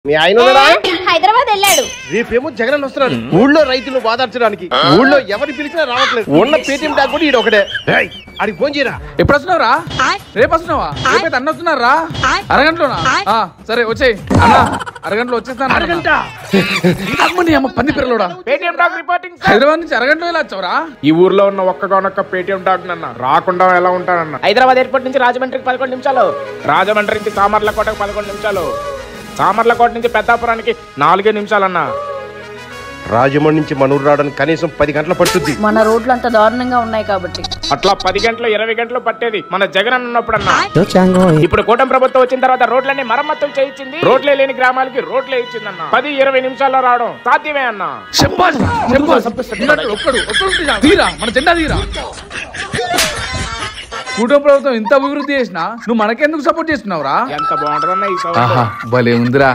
మీ ఆయన హైదరాబాద్ వెళ్ళాడు. రేపేమో జగన్ వస్తున్నాడు ఊళ్ళో రైతులు బాధార్చడానికి. ఊళ్ళో ఎవరిని పిలిచినా రావట్లేదు. ఉన్న పేటీఎం డాక్ కూడా ఈడు ఒకటే. అడిగి ఫోన్ చేయరా. ఎప్పుడు వస్తున్నావురా? రేపు వస్తున్నావా? రేపైతే అన్న వస్తున్నారా? అరగంటలోనా? సరే వచ్చేయి అన్న. అరగంటలో వచ్చేస్తాను. అరగంట పంది పిల్లలోడా. పేటీఎం డాక్ రిపోర్టింగ్. హైదరాబాద్ నుంచి అరగంటలో ఎలా వచ్చావురా? ఈ ఊర్లో ఉన్న ఒక్కగానొక్క పేటీఎం డాక్ నన్న రాకుండా ఎలా ఉంటానన్న. హైదరాబాద్ ఎయిర్పోర్ట్ నుంచి రాజమండ్రికి 11 నిమిషాలు, రాజమండ్రి నుంచి సామర్లకోటకు 11 నిమిషాలు, సామర్లకోట నుంచి పెద్దాపురానికి 4 నిమిషాలన్నా. రాజమండ్రి నుంచి మనూరు రావడానికి కనీసం 10 గంటలు పడుతుంది. మన రోడ్లు అంత దారుణంగా ఉన్నాయి కాబట్టి. అట్లా 10 గంటలు 20 గంటలు పట్టేది మన జగన్ ఉన్నప్పుడు అన్న. ఇప్పుడు కూటమి ప్రభుత్వం వచ్చిన తర్వాత రోడ్లన్నీ మరమ్మతులు చేయించింది. రోడ్లే లేని గ్రామాలకి రోడ్లే ఇచ్చిందన్న. 10-20 నిమిషాల్లో రావడం సాధ్యమే అన్న. మన జెండా తీరా. కూటమి ప్రభుత్వం ఇంత అభివృద్ధి చేసినా నువ్వు మనకెందుకు సపోర్ట్ చేస్తున్నావురా? ఎంత బాగుంటుందన్న ఈ భలే ఉందిరా.